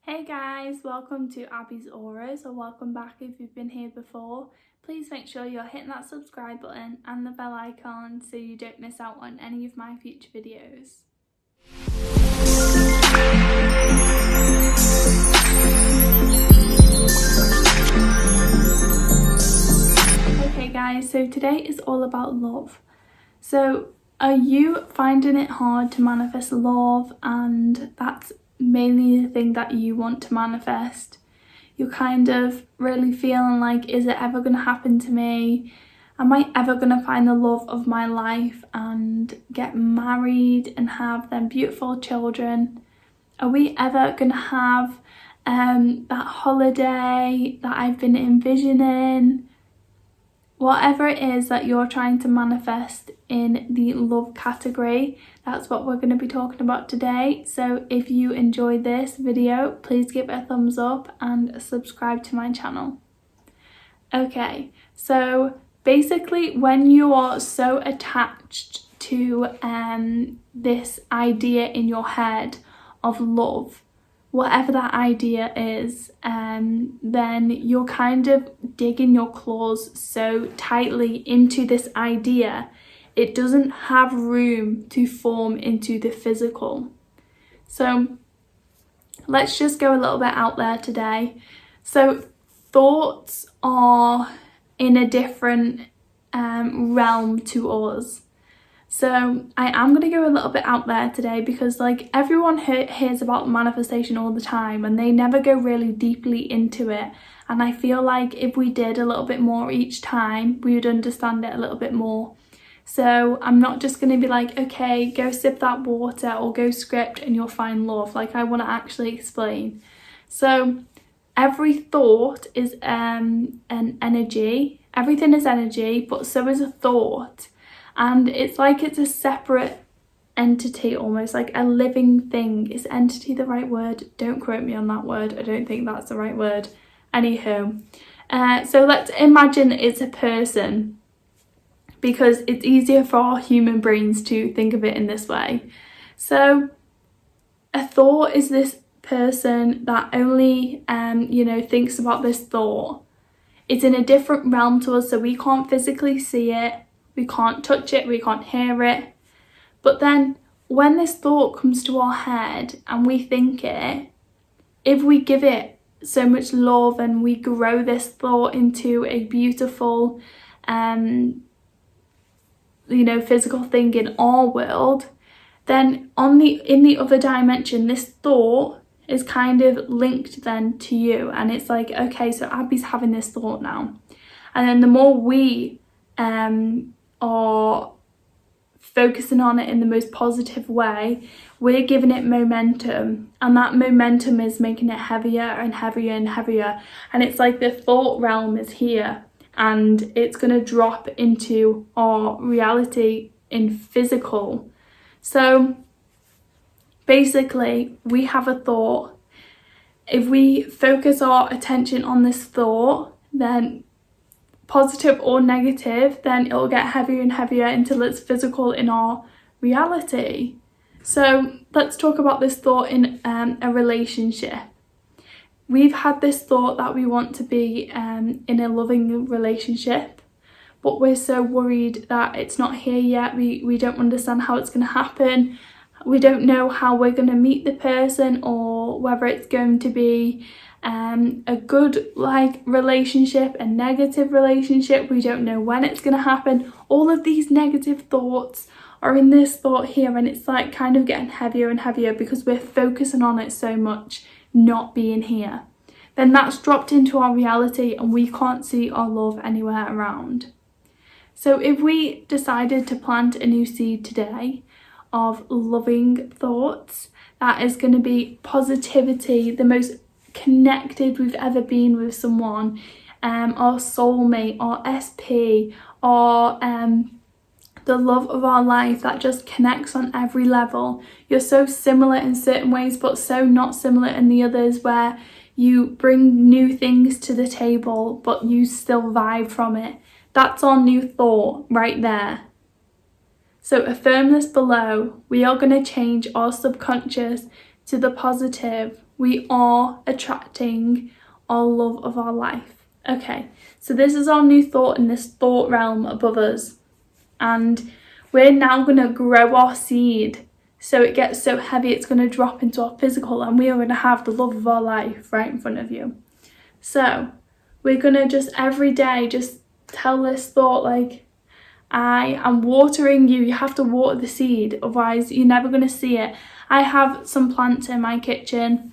Hey guys, welcome to Abby's Auras, or welcome back if you've been here before. Please make sure you're hitting that subscribe button and the bell icon so you don't miss out on any of my future videos. Okay guys, so today is all about love. So are you finding it hard to manifest love, and that's mainly the thing that you want to manifest? You're kind of really feeling like, is it ever going to happen to me? Am I ever going to find the love of my life and get married and have them beautiful children? Are we ever going to have that holiday that I've been envisioning? Whatever it is that you're trying to manifest in the love category, that's what we're going to be talking about today. So if you enjoyed this video, please give it a thumbs up and subscribe to my channel. Okay, so basically when you are so attached to this idea in your head of love, whatever that idea is, then you're kind of digging your claws so tightly into this idea, it doesn't have room to form into the physical. So let's just go a little bit out there today. So thoughts are in a different realm to us. So I am going to go a little bit out there today because like everyone hears about manifestation all the time and they never go really deeply into it. And I feel like if we did a little bit more each time, we would understand it a little bit more. So I'm not just going to be like, okay, go sip that water or go script and you'll find love. Like I want to actually explain. So every thought is an energy. Everything is energy, but so is a thought. And it's like it's a separate entity, almost like a living thing. Is entity the right word? Don't quote me on that word. I don't think that's the right word. Anywho, so let's imagine it's a person, because it's easier for our human brains to think of it in this way. So a thought is this person that only thinks about this thought. It's in a different realm to us, so we can't physically see it. We can't touch it, we can't hear it. But then when this thought comes to our head and we think it, if we give it so much love and we grow this thought into a beautiful, physical thing in our world, then in the other dimension, this thought is kind of linked then to you. And it's like, okay, so Abby's having this thought now. And then the more we are focusing on it in the most positive way, we're giving it momentum, and that momentum is making it heavier and heavier and heavier. And it's like the thought realm is here and it's going to drop into our reality in physical. So basically we have a thought. If we focus our attention on this thought, then positive or negative, then it'll get heavier and heavier until it's physical in our reality. So let's talk about this thought in a relationship. We've had this thought that we want to be in a loving relationship, but we're so worried that it's not here yet. We don't understand how it's going to happen. We don't know how we're going to meet the person, or whether it's going to be a good relationship, a negative relationship. We don't know when it's going to happen. All of these negative thoughts are in this thought here, and it's like kind of getting heavier and heavier because we're focusing on it so much not being here. Then that's dropped into our reality and we can't see our love anywhere around. So if we decided to plant a new seed today of loving thoughts, that is going to be positivity, the most connected we've ever been with someone, our soulmate, our SP, or the love of our life that just connects on every level. You're so similar in certain ways but so not similar in the others, where you bring new things to the table but you still vibe from it. That's our new thought right there. So affirm this below. We are going to change our subconscious to the positive. we are attracting our love of our life. Okay, so this is our new thought in this thought realm above us. And we're now going to grow our seed so it gets so heavy it's going to drop into our physical, and we are going to have the love of our life right in front of you. So we're going to just every day just tell this thought like, I am watering you. You have to water the seed, otherwise you're never going to see it. I have some plants in my kitchen.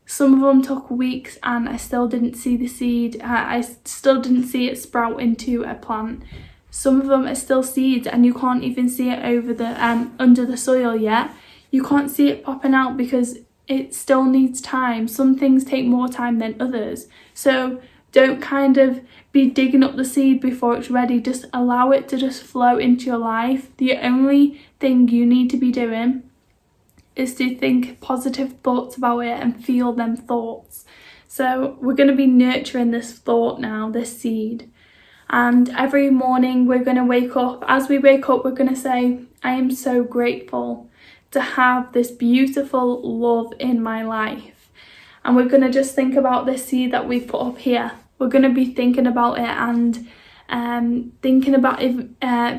Some of them took weeks and I still didn't see the seed. I still didn't see it sprout into a plant. Some of them are still seeds and you can't even see it over the under the soil yet. You can't see it popping out because it still needs time. Some things take more time than others. So don't kind of be digging up the seed before it's ready. Just allow it to just flow into your life. The only thing you need to be doing is to think positive thoughts about it and feel them thoughts. So we're going to be nurturing this thought now, this seed. And every morning we're going to wake up. As we wake up, we're going to say, I am so grateful to have this beautiful love in my life. And we're going to just think about this seed that we've put up here. We're going to be thinking about it and thinking about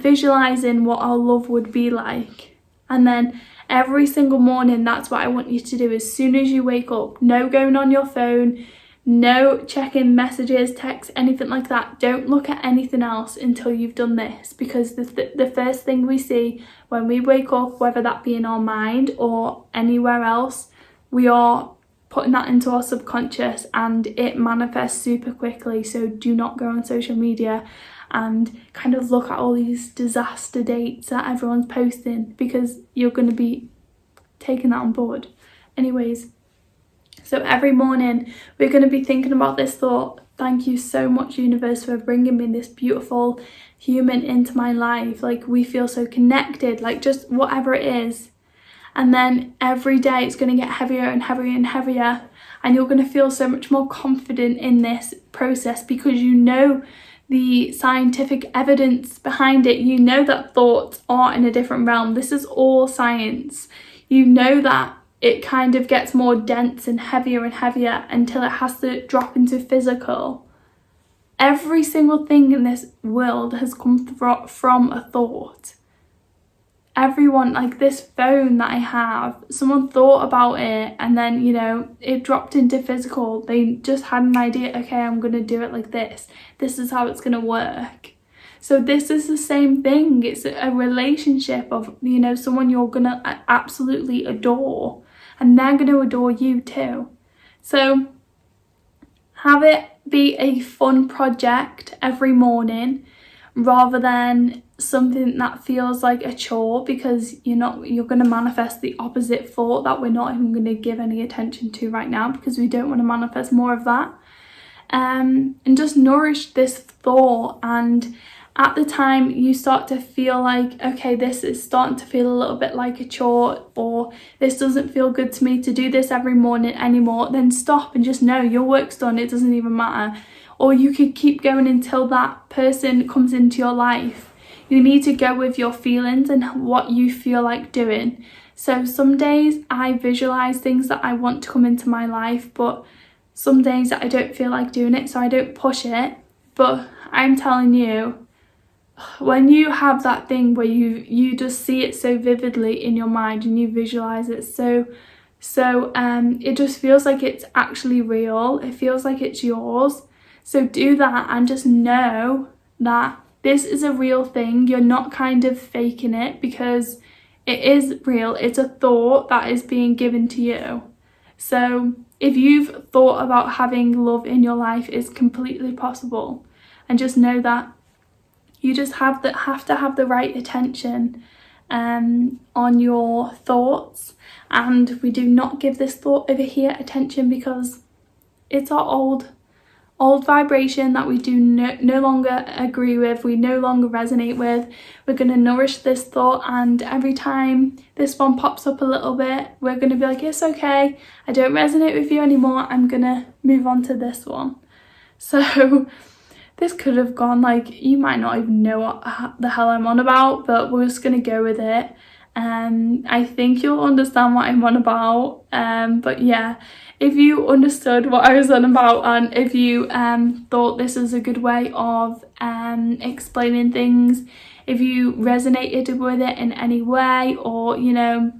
visualizing what our love would be like. And then every single morning, that's what I want you to do. As soon as you wake up, no going on your phone, no checking messages, texts, anything like that. Don't look at anything else until you've done this, because the first thing we see when we wake up, whether that be in our mind or anywhere else, we are putting that into our subconscious and it manifests super quickly. So do not go on social media and kind of look at all these disaster dates that everyone's posting, because you're going to be taking that on board. Anyways, so every morning we're going to be thinking about this thought. Thank you so much, universe, for bringing me this beautiful human into my life. Like, we feel so connected, like just whatever it is. And then every day it's going to get heavier and heavier and heavier. And you're going to feel so much more confident in this process because you know the scientific evidence behind it. You know that thoughts are in a different realm. This is all science. You know that it kind of gets more dense and heavier until it has to drop into physical. Every single thing in this world has come from a thought. Everyone, like this phone that I have, someone thought about it and then, you know, it dropped into physical. They just had an idea, okay, I'm going to do it like this. This is how it's going to work. So this is the same thing. It's a relationship of, you know, someone you're going to absolutely adore and they're going to adore you too. So have it be a fun project every morning rather than something that feels like a chore, because you're going to manifest the opposite thought that we're not even going to give any attention to right now, because we don't want to manifest more of that. And just nourish this thought, and at the time you start to feel like, okay, this is starting to feel a little bit like a chore, or this doesn't feel good to me to do this every morning anymore, then stop and just know your work's done. It doesn't even matter. Or you could keep going until that person comes into your life. You need to go with your feelings and what you feel like doing. So some days I visualize things that I want to come into my life, but some days I don't feel like doing it, so I don't push it. But I'm telling you, when you have that thing where you just see it so vividly in your mind and you visualize it so it just feels like it's actually real. It feels like it's yours. So do that and just know that this is a real thing. You're not kind of faking it, because it is real. It's a thought that is being given to you. So if you've thought about having love in your life, it's completely possible. And just know that you just have to have the right attention on your thoughts. And we do not give this thought over here attention, because it's our old vibration that we do no longer agree with, we no longer resonate with. We're going to nourish this thought, and every time this one pops up a little bit, we're going to be like, it's okay, I don't resonate with you anymore, I'm going to move on to this one. So this could have gone like, you might not even know what the hell I'm on about, but we're just going to go with it. I think you'll understand what I'm on about. But yeah, if you understood what I was on about, and if you thought this was a good way of explaining things, if you resonated with it in any way, or you know,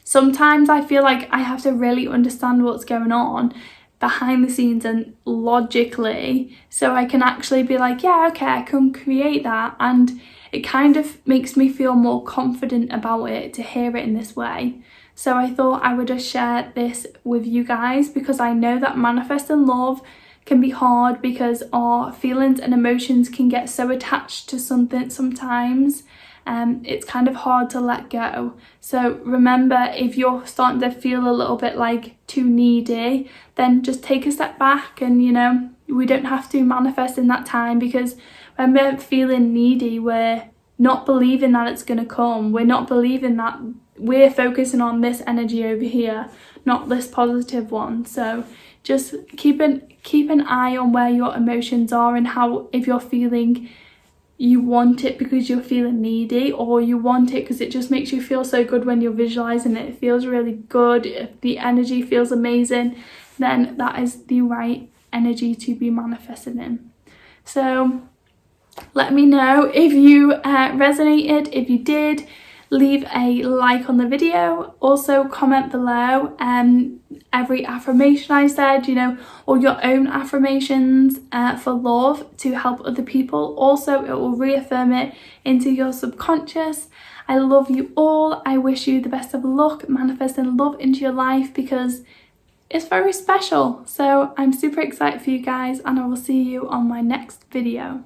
sometimes I feel like I have to really understand what's going on behind the scenes and logically, so I can actually be like, yeah, okay, I can create that, and it kind of makes me feel more confident about it to hear it in this way. So I thought I would just share this with you guys, because I know that manifesting love can be hard, because our feelings and emotions can get so attached to something sometimes. It's kind of hard to let go. So remember, if you're starting to feel a little bit like too needy, then just take a step back, and you know, we don't have to manifest in that time, because when we're feeling needy, we're not believing that it's going to come. We're not believing that, we're focusing on this energy over here, not this positive one. So just keep an eye on where your emotions are, and how, if you're feeling you want it because you're feeling needy, or you want it because it just makes you feel so good when you're visualizing it. It feels really good. If the energy feels amazing, then that is the right energy to be manifesting in. So let me know if you resonated. If you did, leave a like on the video. Also comment below every affirmation I said, you know, or your own affirmations for love to help other people. Also, it will reaffirm it into your subconscious. I love you all. I wish you the best of luck manifesting love into your life, because it's very special. So I'm super excited for you guys, and I will see you on my next video.